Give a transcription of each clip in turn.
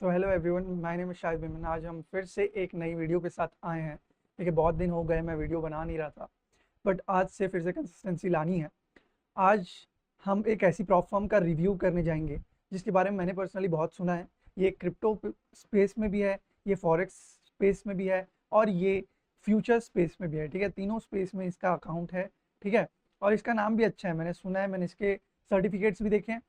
तो hello everyone, my name is Shahid Memon. आज हम फिर से एक नई वीडियो के साथ आए हैं। देखिए, बहुत दिन हो गए मैं वीडियो बना नहीं रहा था, बट आज से फिर से कंसिस्टेंसी लानी है। आज हम एक ऐसी प्रॉप फर्म का रिव्यू करने जाएंगे जिसके बारे में मैंने पर्सनली बहुत सुना है। ये क्रिप्टो स्पेस में भी है, ये फॉरेक्स स्पेस में भी है और ये फ्यूचर स्पेस में भी है। ठीक है, तीनों स्पेस में इसका अकाउंट है। ठीक है, और इसका नाम भी अच्छा है, मैंने सुना है, मैंने इसके सर्टिफिकेट्स भी देखे हैं।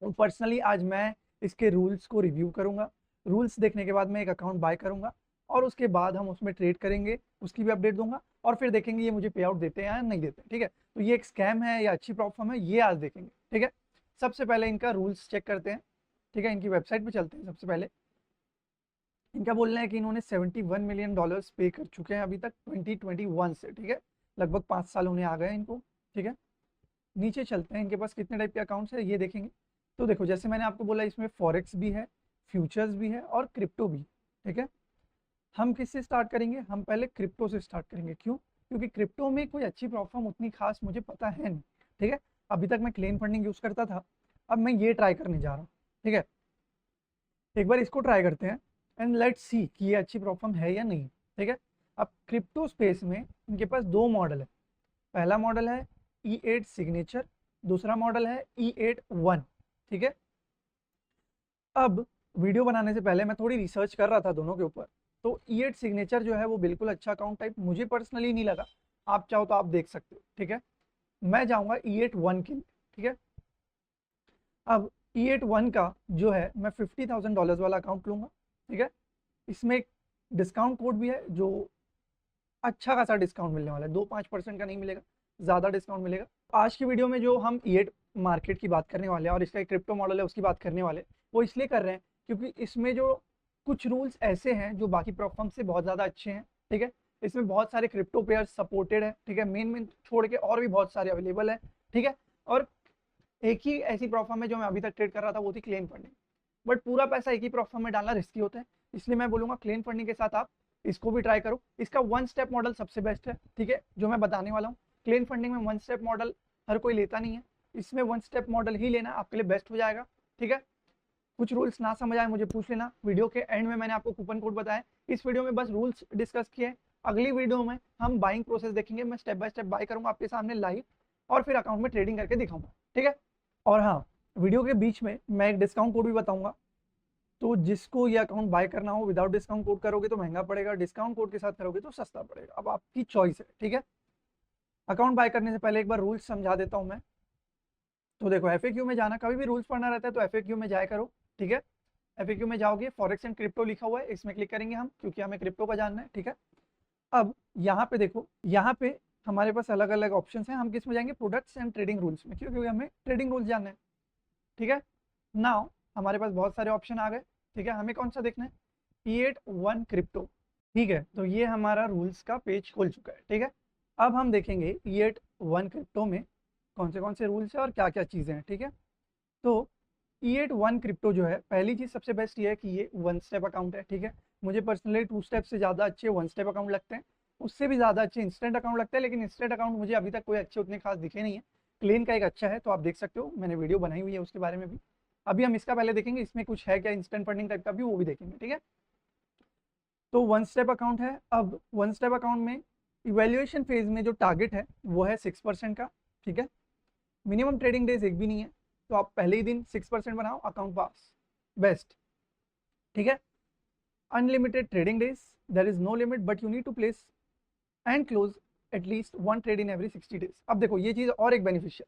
तो पर्सनली आज मैं इसके रूल्स को रिव्यू करूंगा। रूल्स देखने के बाद मैं एक अकाउंट बाय करूंगा और उसके बाद हम उसमें ट्रेड करेंगे, उसकी भी अपडेट दूंगा और फिर देखेंगे ये मुझे पे आउट देते हैं या नहीं देते। ठीक है, तो ये एक स्कैम है या अच्छी प्रॉब्लम है, ये आज देखेंगे। ठीक है, सबसे पहले इनका रूल्स चेक करते हैं। ठीक है, इनकी वेबसाइट पे चलते हैं। सबसे पहले इनका बोलना है कि इन्होंने $71 मिलियन पे कर चुके हैं अभी तक 2021 से। ठीक है, लगभग 5 साल होने आ गए हैं इनको। ठीक है, नीचे चलते हैं, इनके पास कितने टाइप के अकाउंट्स है ये देखेंगे। तो देखो, जैसे मैंने आपको बोला, इसमें फॉरेक्स भी है, फ्यूचर्स भी है और क्रिप्टो भी। ठीक है, हम किससे स्टार्ट करेंगे? हम पहले क्रिप्टो से स्टार्ट करेंगे। क्यों? क्योंकि क्रिप्टो में कोई अच्छी प्रॉब्लम उतनी खास मुझे पता है नहीं। ठीक है, अभी तक मैं क्लेम फंडिंग यूज करता था, अब मैं ये ट्राई करने जा रहा हूँ। ठीक है, एक बार इसको ट्राई करते हैं एंड लेट्स सी कि ये अच्छी प्रॉब्लम है या नहीं। ठीक है, अब क्रिप्टो स्पेस में इनके पास दो मॉडल है। पहला मॉडल है E8 सिग्नेचर, दूसरा मॉडल है E8 1। ठीक है, अब वीडियो बनाने से पहले मैं थोड़ी रिसर्च कर रहा था दोनों के ऊपर। तो E8 सिग्नेचर जो है वो बिल्कुल अच्छा अकाउंट टाइप मुझे पर्सनली नहीं लगा। आप चाहो तो आप देख सकते हो। ठीक है, मैं जाऊंगा E8 1 के लिए। ठीक है, अब E8 1 का जो है, मैं $50,000 वाला अकाउंट लूंगा। ठीक है, इसमें एक डिस्काउंट कोड भी है जो अच्छा खासा डिस्काउंट मिलने वाला है, 2-5% का नहीं मिलेगा, ज़्यादा डिस्काउंट मिलेगा। आज की वीडियो में जो हम E8 मार्केट की बात करने वाले हैं और इसका एक क्रिप्टो मॉडल है उसकी बात करने वाले, वो इसलिए कर रहे हैं क्योंकि इसमें जो कुछ रूल्स ऐसे हैं जो बाकी प्लेटफॉर्म से बहुत ज़्यादा अच्छे हैं। ठीक है, इसमें बहुत सारे क्रिप्टो पेयर्स सपोर्टेड है। ठीक है, मेन मेन छोड़ के और भी बहुत सारे अवेलेबल है। ठीक है, और एक ही ऐसी प्लेटफॉर्म है जो मैं अभी तक ट्रेड कर रहा था, वो थी क्लेम फंडिंग। बट पूरा पैसा एक ही प्लेटफॉर्म में डालना रिस्की होता है, इसलिए मैं बोलूंगा क्लेम फंडिंग के साथ आप इसको भी ट्राई करो। इसका वन स्टेप मॉडल सबसे बेस्ट है। ठीक है, जो मैं बताने वाला हूँ, क्लेम फंडिंग में वन स्टेप मॉडल हर कोई लेता नहीं है, इसमें वन स्टेप मॉडल ही लेना आपके लिए बेस्ट हो जाएगा। ठीक है, कुछ रूल्स ना समझ आए मुझे पूछ लेना, वीडियो के एंड में मैंने आपको कूपन कोड बताया। इस वीडियो में बस रूल्स डिस्कस किए, अगली वीडियो में हम बाइंग प्रोसेस देखेंगे। मैं स्टेप बाय स्टेप बाय करूंगा आपके सामने लाइव और फिर अकाउंट में ट्रेडिंग करके दिखाऊंगा। ठीक है, और हाँ, वीडियो के बीच में मैं एक डिस्काउंट कोड भी बताऊंगा। तो जिसको ये अकाउंट बाय करना हो, विदाउट डिस्काउंट कोड करोगे तो महंगा पड़ेगा, डिस्काउंट कोड के साथ करोगे तो सस्ता पड़ेगा, अब आपकी चॉइस है। ठीक है, अकाउंट बाय करने से पहले एक बार रूल्स समझा देता हूं मैं। तो देखो, एफएक्यू में जाना, कभी भी रूल्स पढ़ना रहता है तो एफएक्यू में जाया करो। ठीक है, एफएक्यू में जाओगे, फॉरेक्स एंड क्रिप्टो लिखा हुआ है, इसमें क्लिक करेंगे हम क्योंकि हमें क्रिप्टो का जानना है। ठीक है, अब यहाँ पे देखो, यहाँ पे हमारे पास अलग अलग ऑप्शंस हैं। हम किस में जाएंगे? प्रोडक्ट्स एंड ट्रेडिंग रूल्स में, क्योंकि हमें ट्रेडिंग रूल्स जानना है। ठीक है, नाउ हमारे पास बहुत सारे ऑप्शन आ गए। ठीक है, हमें कौन सा देखना है? E8 1 crypto. ठीक है, तो ये हमारा रूल्स का पेज खुल चुका है। ठीक है, अब हम देखेंगे E8 1 क्रिप्टो में कौन से रूल्स है और क्या क्या चीज़ें हैं। ठीक है, तो E8 1 क्रिप्टो जो है, पहली चीज़ सबसे बेस्ट ये है कि ये वन स्टेप अकाउंट है। ठीक है, मुझे पर्सनली 2 स्टेप से ज़्यादा अच्छे वन स्टेप अकाउंट लगते हैं, उससे भी ज़्यादा अच्छे इंस्टेंट अकाउंट लगते हैं, लेकिन इंस्टेंट अकाउंट मुझे अभी तक कोई अच्छे उतने खास दिखे नहीं है। क्लेन का एक अच्छा है, तो आप देख सकते हो, मैंने वीडियो बनाई हुई है उसके बारे में भी। अभी हम इसका पहले देखेंगे, इसमें कुछ है क्या इंस्टेंट फंडिंग टाइप का भी, वो भी देखेंगे। ठीक है, तो वन स्टेप अकाउंट है। अब वन स्टेप अकाउंट में इवेल्युएशन फेज में जो टारगेट है वो है 6% का। ठीक है, मिनिमम ट्रेडिंग डेज एक भी नहीं है, तो आप पहले ही दिन 6% बनाओ, अकाउंट पास, बेस्ट। ठीक है, unlimited trading days, there is no limit but you need to place and close at least one trade in every 60 days. अब देखो, ये चीज़ और एक बेनिफिशियल।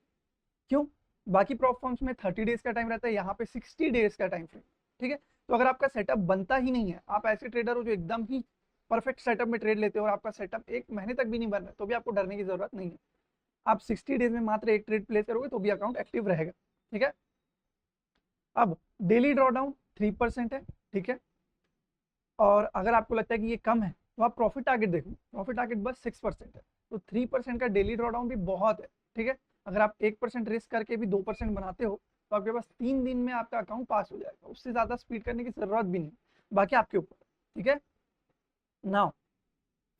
क्यों? बाकी प्लेटफॉर्म्स में 30 डेज का टाइम रहता है, यहाँ पे 60 डेज का टाइम फ्रेम। ठीक है, तो अगर आपका सेटअप बनता ही नहीं है, आप ऐसे ट्रेडर हो जो एकदम ही परफेक्ट सेटअप में ट्रेड लेते हो और आपका सेटअप एक महीने तक भी नहीं बन रहा है, तो भी आपको डरने की जरूरत नहीं है। आप 60 डेज में मात्र एक ट्रेड प्लेस करोगे तो भी अकाउंट एक्टिव रहेगा। ठीक है, अब डेली ड्रॉडाउन 3% है। ठीक है, और अगर आपको लगता है कि ये कम है तो आप प्रॉफिट टारगेट देखो, प्रॉफिट टारगेट बस 6% है, तो 3% का डेली ड्रॉडाउन भी बहुत है। ठीक है, अगर आप 1% रिस्क करके भी 2% बनाते हो तो आपके पास 3 दिन में आपका अकाउंट पास हो जाएगा, उससे ज़्यादा स्पीड करने की जरूरत भी नहीं, बाकी आपके ऊपर। ठीक है, now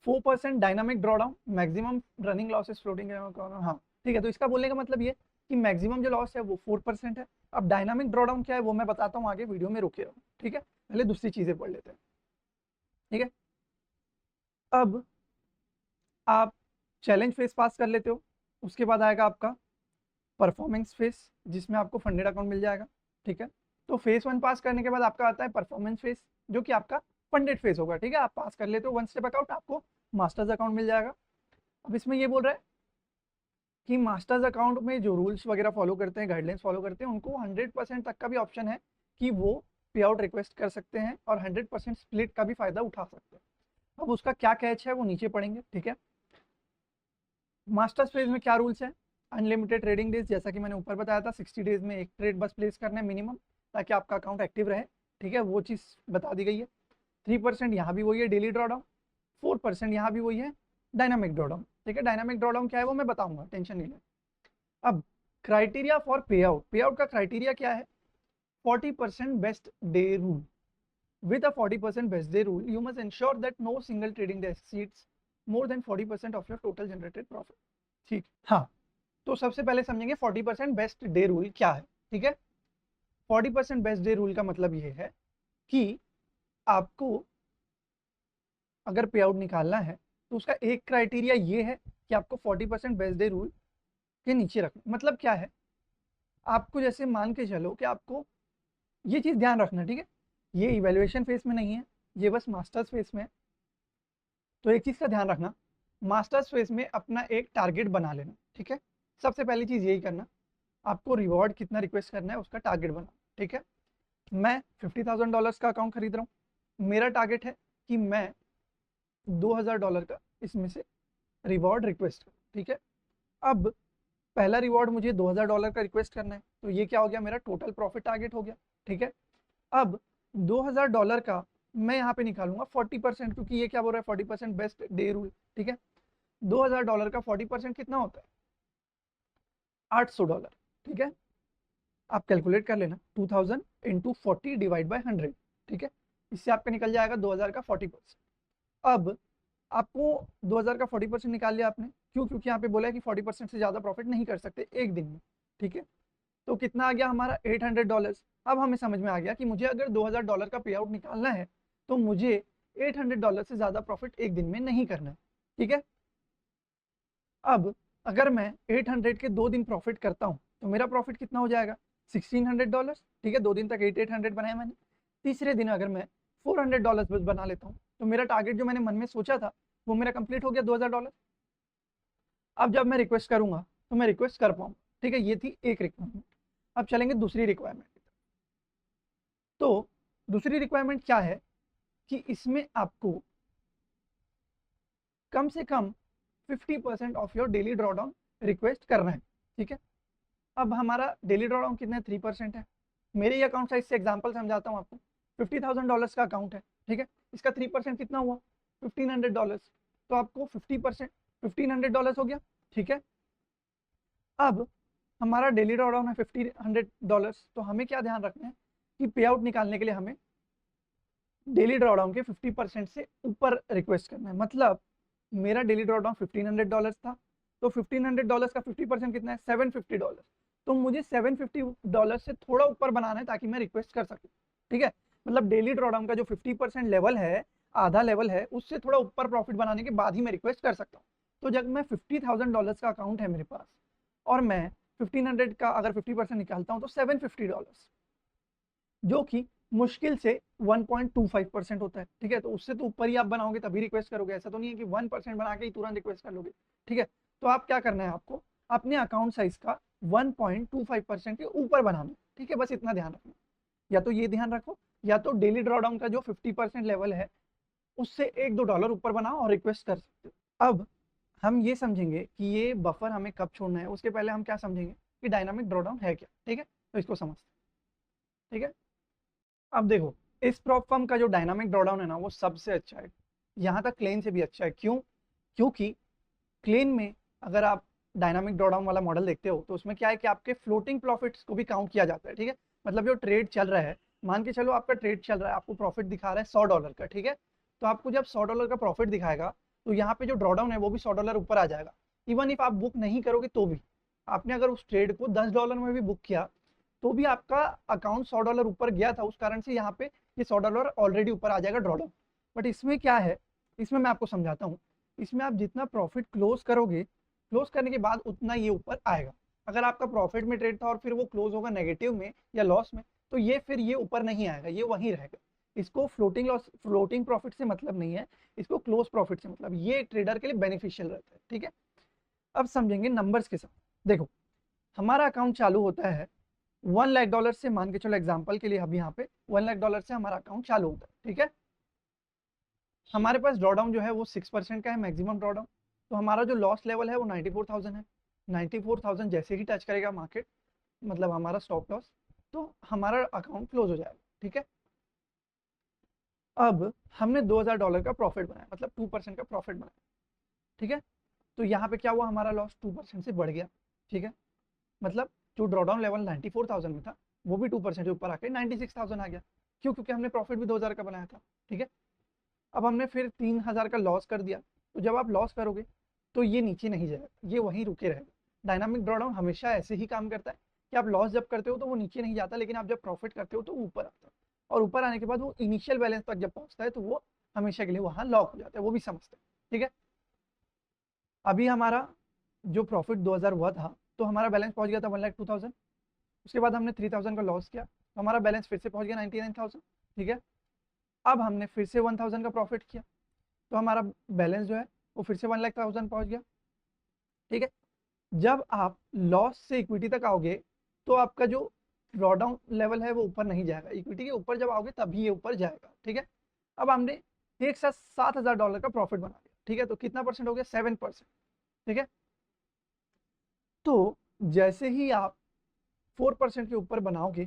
4% dynamic drawdown, maximum running losses floating. हाँ, ठीक है, तो इसका बोलने का मतलब ये कि मैक्सिमम जो लॉस है वो 4% है। अब डायनामिक ड्रॉडाउन क्या है वो मैं बताता हूँ आगे, वीडियो में रुके रहो, ठीक है। पहले दूसरी चीजें पढ़ लेते हैं, ठीक है। अब आप चैलेंज फेस पास कर लेते हो, उसके बाद आएगा आपका परफॉर्मेंस फेस, जिसमें आपको फंडेड अकाउंट मिल जाएगा, ठीक है। तो फेस 1 पास करने के बाद आपका आता है परफॉर्मेंस फेस, जो कि आपका फंडेड फेस होगा, ठीक है। आप पास कर लेते हो 1 स्टेप अकाउंट, आपको मास्टर्स अकाउंट मिल जाएगा। अब इसमें ये बोल रहा है कि मास्टर्स अकाउंट में जो रूल्स वगैरह फॉलो करते हैं, गाइडलाइंस फॉलो करते हैं, उनको 100% तक का भी ऑप्शन है कि वो पे आउट रिक्वेस्ट कर सकते हैं और 100% स्प्लिट का भी फायदा उठा सकते हैं। अब उसका क्या कैच है वो नीचे पढ़ेंगे, ठीक है। मास्टर्स फेज में क्या रूल्स है, अनलिमिटेड ट्रेडिंग डेज, जैसा कि मैंने ऊपर बताया था, 60 डेज में एक ट्रेड बस प्लेस करना है मिनिमम, ताकि आपका अकाउंट एक्टिव रहे, ठीक है। वो चीज़ बता दी गई है। 3% यहाँ भी वही है डेली ड्रॉडाउन, 4% यहाँ भी वही है डायनामिक ड्रॉडाउन, ठीक है। डायनामिक ड्रॉडाउन क्या है वो मैं बताऊंगा, टेंशन नहीं ले। अब क्राइटेरिया फॉर पे आउट, पे आउट का क्राइटेरिया क्या है, 40% best day rule. With a 40% best day rule, you must ensure that no single trading day exceeds more than 40% of your total generated profit, ठीक। हाँ, तो सबसे पहले समझेंगे 40% बेस्ट डे रूल क्या है, ठीक है। 40% बेस्ट डे रूल का मतलब ये है कि आपको अगर पे आउट निकालना है तो उसका एक क्राइटेरिया ये है कि आपको 40% बेस्ट डे रूल के नीचे रखना। मतलब क्या है, आपको जैसे मान के चलो कि आपको ये चीज़ ध्यान रखना, ठीक है। ये इवेल्युएशन फेस में नहीं है, ये बस मास्टर्स फेस में है। तो एक चीज़ का ध्यान रखना, मास्टर्स फेस में अपना एक टारगेट बना लेना, ठीक है। सबसे पहली चीज़ यही करना, आपको रिवॉर्ड कितना रिक्वेस्ट करना है उसका टारगेट बना, ठीक है। मैं $50,000 का अकाउंट खरीद रहा हूँ, मेरा टारगेट है कि मैं $2,000 का इसमें से रिवॉर्ड रिक्वेस्ट करूँ, ठीक है। अब पहला रिवॉर्ड मुझे $2,000 का रिक्वेस्ट करना है, तो ये क्या हो गया, मेरा टोटल प्रॉफिट टारगेट हो गया, ठीक है। अब $2,000 का मैं यहाँ पे निकालूंगा 40%, क्योंकि ये क्या बोल रहा है 40% बेस्ट डे रूल, ठीक है। $2,000 का 40% कितना होता है, $800, ठीक है। आप कैलकुलेट कर लेना, 2000 इंटू 40 डिवाइड बाई 100, ठीक है। इससे आपका निकल जाएगा 2000 का 40%। अब आपको 2000 का 40% निकाल लिया आपने, क्यों, क्योंकि यहाँ पे बोला है कि 40% से ज़्यादा प्रॉफिट नहीं कर सकते एक दिन में, ठीक है। तो कितना आ गया हमारा $800। अब हमें समझ में आ गया कि मुझे अगर $2,000 का पे आउट निकालना है तो मुझे $800 से ज़्यादा प्रॉफिट एक दिन में नहीं करना है, ठीक है। अब अगर मैं 800 के 2 दिन प्रॉफिट करता हूँ तो मेरा प्रॉफिट कितना हो जाएगा, $1,600, ठीक है। 2 दिन तक 800 बनाया मैंने। तीसरे दिन अगर मैं $400 बस बना लेता हूँ तो मेरा टारगेट जो मैंने मन में सोचा था वो मेरा कंप्लीट हो गया, $2,000। अब जब मैं रिक्वेस्ट करूंगा तो मैं रिक्वेस्ट कर पाऊंगा, ठीक है। ये थी एक रिक्वायरमेंट। अब चलेंगे दूसरी रिक्वायरमेंट। तो दूसरी रिक्वायरमेंट क्या है कि इसमें आपको कम से कम 50% of your daily drawdown request करना है, ठीक है। अब हमारा डेली ड्रॉडाउन कितना है, 3% है। मेरे ही अकाउंट साइज से एग्जांपल समझाता हूँ आपको। $50,000 का अकाउंट है, ठीक है। इसका 3% कितना हुआ, $1,500। तो आपको 50% $1,500 हो गया, ठीक है। अब हमारा डेली ड्रॉडाउन है $1,500, तो हमें क्या ध्यान रखना है कि पे आउट निकालने के लिए हमें डेली ड्रॉडाउन के 50% से ऊपर रिक्वेस्ट करना है। मतलब मेरा डेली ड्रॉडाउन $1,500 था, तो $1,500 का 50% कितना है, $750। तो मुझे $750 से थोड़ा ऊपर बनाना है ताकि मैं रिक्वेस्ट कर सकूं, ठीक है। मतलब डेली ड्रॉडाउन का जो 50% लेवल है, आधा लेवल है, उससे थोड़ा ऊपर प्रॉफिट बनाने के बाद ही मैं रिक्वेस्ट कर सकता हूँ। तो जब मैं $50,000 का अकाउंट है मेरे पास और मैं 1500 का अगर 50% निकालता हूँ तो $750, जो कि मुश्किल से 1.25% होता है, ठीक है। तो उससे तो ऊपर ही आप बनाओगे तभी रिक्वेस्ट करोगे, ऐसा तो नहीं है कि 1% बना के ही तुरंत रिक्वेस्ट कर लोगे, ठीक है। तो आप क्या करना है, आपको अपने अकाउंट साइज का 1.25% के ऊपर बनाना, ठीक है। बस इतना ध्यान रखना, या तो ये ध्यान रखो, या तो डेली ड्रॉडाउन का जो 50% लेवल है उससे $1-2 ऊपर बनाओ और रिक्वेस्ट कर सकते हो। अब हम ये समझेंगे कि ये बफर हमें कब छोड़ना है, उसके पहले हम क्या समझेंगे कि डायनामिक ड्रॉडाउन है क्या, ठीक है। तो इसको समझते हैं, ठीक है। अब देखो, इस प्रॉप फर्म का जो डायनामिक ड्रॉडाउन है ना वो सबसे अच्छा है, यहाँ तक क्लेन से भी अच्छा है। क्यों, क्योंकि क्लेन में अगर आप डायनामिक ड्रॉडाउन वाला मॉडल देखते हो तो उसमें क्या है कि आपके फ्लोटिंग प्रॉफिट्स को भी काउंट किया जाता है, ठीक है। मतलब जो ट्रेड चल रहा है, मान के चलो आपका ट्रेड चल रहा है, आपको प्रॉफिट दिखा रहा है $100 का, ठीक है। तो आपको जब $100 का प्रॉफिट दिखाएगा तो यहाँ पे जो ड्रॉडाउन है वो भी $100 ऊपर आ जाएगा। इवन इफ आप बुक नहीं करोगे तो भी, आपने अगर उस ट्रेड को $10 में भी बुक किया तो भी आपका अकाउंट $100 ऊपर गया था, उस कारण से यहाँ पे ये $100 ऑलरेडी ऊपर आ जाएगा ड्रॉडाउन। बट इसमें क्या है, इसमें मैं आपको समझाता हूँ। इसमें आप जितना प्रॉफिट क्लोज करोगे, क्लोज करने के बाद उतना ये ऊपर आएगा। अगर आपका प्रॉफिट में ट्रेड था और फिर वो क्लोज होगा नेगेटिव में या लॉस में, तो ये फिर ये ऊपर नहीं आएगा, ये वहीं रहेगा। इसको फ्लोटिंग लॉस, फ्लोटिंग प्रॉफिट से मतलब नहीं है, इसको क्लोज प्रॉफिट से मतलब। ये ट्रेडर के लिए बेनिफिशियल रहता है, ठीक है। अब समझेंगे नंबर्स के साथ। देखो, हमारा अकाउंट चालू होता है $1 लाख से, मान के चलो एग्जांपल के लिए अब यहाँ पे $1 लाख से हमारा अकाउंट चालू होता है, ठीक है। हमारे पास ड्रॉडाउन जो है वो 6% का है, मैक्सिमम ड्रॉडाउन। तो हमारा जो लॉस लेवल है वो 94,000 है। 94,000 जैसे ही टच करेगा मार्केट, मतलब हमारा स्टॉप लॉस, तो हमारा अकाउंट क्लोज हो जाएगा, ठीक है। अब हमने $2,000 का प्रॉफिट बनाया, मतलब 2% का प्रॉफिट बनाया, ठीक है। तो यहाँ पे क्या हुआ, हमारा लॉस 2% से बढ़ गया, ठीक है। मतलब जो ड्रॉडाउन लेवल 94,000 में था, वो भी 2% ऊपर आके 96,000 आ गया। क्यों? क्योंकि हमने प्रॉफिट भी 2,000 का बनाया था, ठीक है। अब हमने फिर 3,000 का लॉस कर दिया। तो जब आप लॉस करोगे तो ये नीचे नहीं जाएगा, ये वहीं रुके रहेगा। डायनामिक ड्रॉडाउन हमेशा ऐसे ही काम करता है कि आप लॉस जब करते हो तो वो नीचे नहीं जाता, लेकिन आप जब प्रॉफिट करते हो तो ऊपर आता है। और ऊपर आने के बाद वो इनिशियल बैलेंस तक जब पहुंचता है तो वो हमेशा के लिए वहां लॉक हो जाता है, वो भी समझते हैं, ठीक है। अभी हमारा जो प्रॉफिट 2,000 हुआ था, तो हमारा बैलेंस पहुंच गया था 1,02,000। उसके बाद हमने 3,000 का लॉस किया, तो हमारा बैलेंस फिर से पहुंच गया 99,000, ठीक है। अब हमने फिर से 1,000 का प्रॉफिट किया, तो हमारा बैलेंस जो है वो फिर से 1,00,000 पहुंच गया, ठीक है। जब आप लॉस से इक्विटी तक आओगे तो आपका जो ड्रॉडाउन लेवल है वो ऊपर नहीं जाएगा, इक्विटी के ऊपर जब आओगे तभी ये ऊपर जाएगा, ठीक है। अब हमने एक साथ $7,000 का प्रॉफिट बना लिया, ठीक है। तो कितना परसेंट हो गया? 7%, ठीक है। तो जैसे ही आप 4% के ऊपर बनाओगे,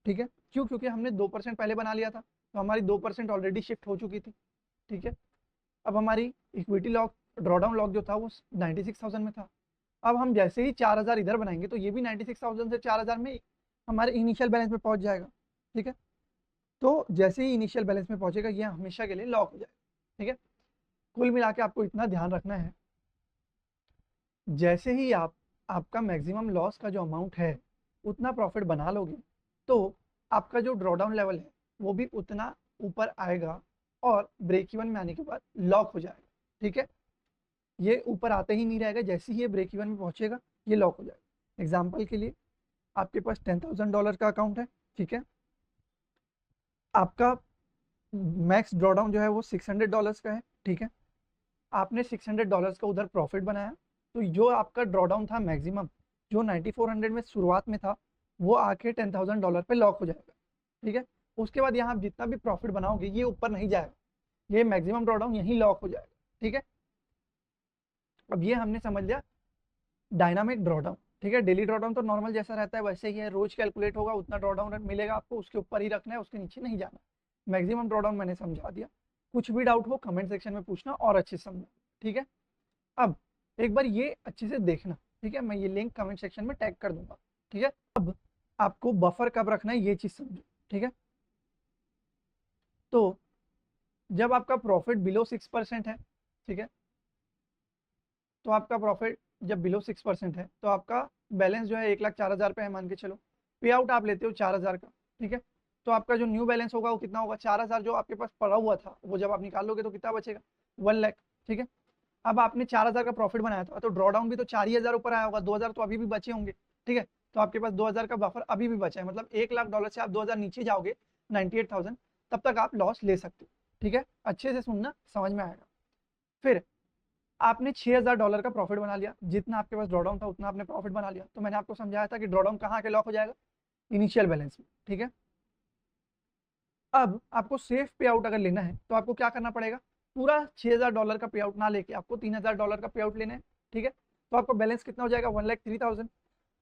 ठीक है, क्यों? क्योंकि हमने 2% पहले बना लिया था, तो हमारी 2% ऑलरेडी शिफ्ट हो चुकी थी, ठीक है। अब हमारी इक्विटी लॉक, ड्रॉडाउन लॉक जो था वो 96,000 में था। अब हम जैसे ही 4,000 इधर बनाएंगे तो ये भी 96,000 से 4,000 में हमारे इनिशियल बैलेंस में पहुंच जाएगा, ठीक है। तो जैसे ही इनिशियल बैलेंस में पहुंचेगा ये हमेशा के लिए लॉक हो जाएगा, ठीक है। कुल मिला के आपको इतना ध्यान रखना है, जैसे ही आप, आपका मैक्सिमम लॉस का जो अमाउंट है उतना प्रॉफिट बना लोगे, तो आपका जो ड्रॉडाउन लेवल है वो भी उतना ऊपर आएगा और ब्रेक इवन में आने के बाद लॉक हो जाएगा, ठीक है। ये ऊपर आते ही नहीं रहेगा, जैसे ही ये ब्रेक इवन में पहुंचेगा ये लॉक हो जाएगा। एग्जाम्पल के लिए, आपके पास $10,000 का अकाउंट है, ठीक है। आपका मैक्स ड्रॉडाउन जो है वो $600 का है, ठीक है। आपने $600 का उधर प्रॉफिट बनाया, तो जो आपका ड्रॉडाउन था मैक्सिमम, जो 9400 में शुरुआत में था, वो आके $10,000 पे लॉक हो जाएगा, ठीक है। उसके बाद यहाँ आप जितना भी प्रॉफिट बनाओगे ये ऊपर नहीं जाएगा, ये मैक्सिमम ड्रॉडाउन यहीं लॉक हो जाएगा, ठीक है। अब ये हमने समझ लिया डायनामिक ड्रॉडाउन, ठीक है। डेली ड्रॉडाउन तो नॉर्मल जैसा रहता है वैसे ही है, रोज कैलकुलेट होगा, उतना ड्रॉडाउन मिलेगा आपको, उसके ऊपर ही रखना है, उसके नीचे नहीं जाना। मैक्सिमम ड्रॉडाउन मैंने समझा दिया। कुछ भी डाउट हो कमेंट सेक्शन में पूछना और अच्छे से समझना, ठीक है। अब एक बार ये अच्छे से देखना, ठीक है, मैं ये लिंक कमेंट सेक्शन में टैग कर दूंगा, ठीक है। अब आपको बफर कब रखना है ये चीज समझो, ठीक है। तो जब आपका प्रॉफिट बिलो 6% है, ठीक है, तो आपका प्रॉफिट जब बिलो 6% है तो आपका बैलेंस जो है 1,04,000 पे है, मान के चलो। पे आउट आप लेते हो 4,000 का, ठीक है। तो आपका जो न्यू बैलेंस होगा वो कितना होगा? 4,000 जो आपके पास पड़ा हुआ था वो जब आप निकाल लोगे तो कितना बचेगा? 1,00,000, ठीक है। अब आपने 4,000 का प्रॉफिट बनाया था, तो ड्रॉ डाउन भी तो 4,000 ऊपर आया होगा, 2,000 तो अभी भी बचे होंगे, ठीक है। तो आपके पास 2,000 का बफर अभी भी बचा है, मतलब $1,00,000 से आप 2,000 नीचे जाओगे 98,000, तब तक आप लॉस ले सकते हो, ठीक है। अच्छे से सुनना, समझ में आएगा। फिर आपने $6,000 का प्रॉफिट बना लिया, जितना आपके पास ड्रॉडाउन था उतना आपने प्रॉफिट बना लिया। तो मैंने आपको समझाया था कि ड्रॉडाउन कहाँ के लॉक हो जाएगा? इनिशियल बैलेंस में, ठीक है। अब आपको सेफ पे आउट अगर लेना है तो आपको क्या करना पड़ेगा? पूरा $6,000 का पे आउट ना लेके आपको $3,000 का पे आउट लेना है, ठीक है। तो आपका बैलेंस कितना हो जाएगा? 1,03,000।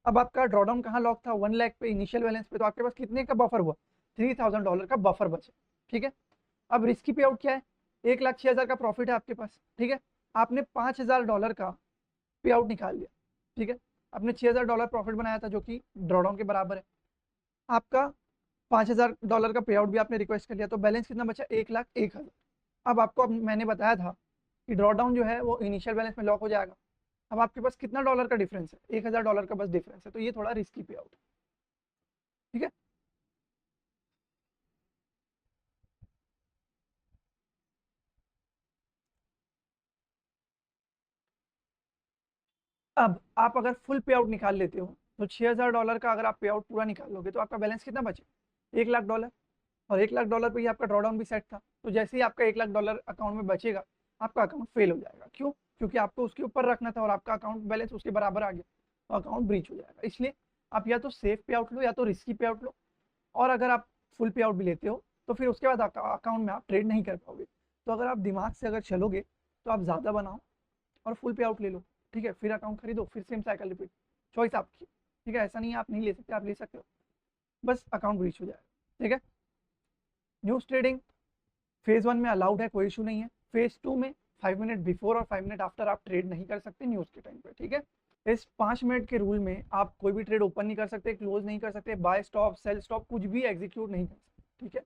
अब आपका ड्रॉडाउन कहाँ लॉक था? 1,00,000 पे, इनिशियल बैलेंस पे। तो आपके पास कितने का बफर हुआ? $3,000 का बफर बचे, ठीक है। अब रिस्की पे आउट क्या है? 1,06,000 का प्रॉफिट है आपके पास, ठीक है। आपने $5,000 का पे आउट निकाल लिया, ठीक है। आपने $6,000 प्रॉफिट बनाया था जो कि ड्रॉडाउन के बराबर है। आपका $5,000 का पे आउट भी आपने रिक्वेस्ट कर लिया, तो बैलेंस कितना बचा? 1,01,000। अब आपको, अब मैंने बताया था कि ड्रॉडाउन जो है वो इनिशियल बैलेंस में लॉक हो जाएगा। अब आपके पास कितना डॉलर का डिफरेंस है? $1,000 का बस डिफरेंस है, तो ये थोड़ा रिस्की पे आउट है। ठीक है। अब आप अगर फुल पे आउट निकाल लेते हो तो $6000 का अगर आप पे आउट पूरा निकाल लोगे तो आपका बैलेंस कितना बचे, $1,00,000। और $1,00,000 पे ही आपका ड्रॉडाउन भी सेट था। तो जैसे ही आपका $1,00,000 अकाउंट में बचेगा, आपका अकाउंट फेल हो जाएगा। क्यों? क्योंकि आपको उसके ऊपर रखना था और आपका अकाउंट बैलेंस उसके बराबर आ गया, तो अकाउंट ब्रीच हो जाएगा। इसलिए आप या तो सेफ पे आउट लो या तो रिस्की पे आउट लो। और अगर आप फुल पे आउट भी लेते हो तो फिर उसके बाद अकाउंट में आप ट्रेड नहीं कर पाओगे। तो अगर आप दिमाग से अगर चलोगे तो आप ज़्यादा बनाओ और फुल पे आउट ले लो। ठीक है, फिर अकाउंट खरीदो, फिर सेम साइकिल रिपीट। चॉइस आपकी। ठीक है, ऐसा नहीं है आप नहीं ले सकते, आप ले सकते हो, बस अकाउंट ब्रीच हो जाएगा। ठीक है। न्यूज़ ट्रेडिंग फेज 1 में अलाउड है, कोई इशू नहीं है। फेज 2 में 5 मिनट बिफोर और 5 मिनट आफ्टर आप ट्रेड नहीं कर सकते न्यूज़ के टाइम पे। ठीक है। इस 5 मिनट के रूल में आप कोई भी ट्रेड ओपन नहीं कर सकते, क्लोज नहीं कर सकते, बाय स्टॉप सेल स्टॉप कुछ भी एग्जीक्यूट नहीं कर सकते। ठीक है।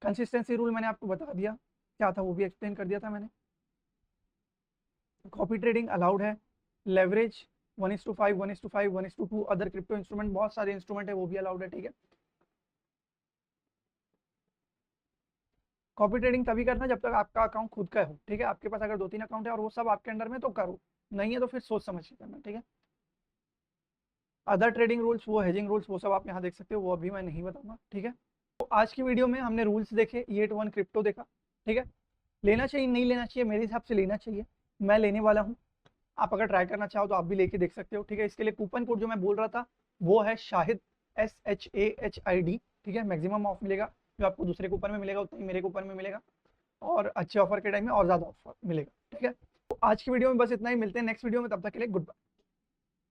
कंसिस्टेंसी रूल मैंने आपको बता दिया क्या था, वो भी एक्सप्लेन कर दिया था मैंने। कॉपी ट्रेडिंग अलाउड है। लेवरेज 1:5, 1:5, 1:2, अदर क्रिप्टो इंस्ट्रूमेंट, बहुत सारे इंस्ट्रूमेंट है, वो भी अलाउड है। ठीक है। कॉपी ट्रेडिंग तभी करना जब तक आपका अकाउंट खुद का हो। ठीक है। आपके पास अगर 2-3 अकाउंट है और वो सब आपके अंडर में तो करो, नहीं है तो फिर सोच समझ के करना। ठीक है। अदर ट्रेडिंग रूल्स, वो हेजिंग रूल्स, वो सब आप यहाँ देख सकते हो, वो अभी मैं नहीं बताऊंगा। ठीक है। तो आज की वीडियो में हमने रूल्स देखे, E81 क्रिप्टो देखा। ठीक है। लेना चाहिए नहीं लेना चाहिए, मेरे हिसाब से लेना चाहिए, मैं लेने वाला हूँ। आप अगर ट्राई करना चाहो तो आप भी लेके देख सकते हो। ठीक है। इसके लिए कूपन कोड जो मैं बोल रहा था वो है शाहिद, SHAHID। ठीक है। मैक्सिमम ऑफ मिलेगा, जो आपको दूसरे कूपन में मिलेगा उतना ही मेरे कूपन में मिलेगा, और अच्छे ऑफर के टाइम में और ज़्यादा ऑफर मिलेगा। ठीक है। तो आज की वीडियो में बस इतना ही, मिलते हैं नेक्स्ट वीडियो में, तब तक के लिए गुड बाय।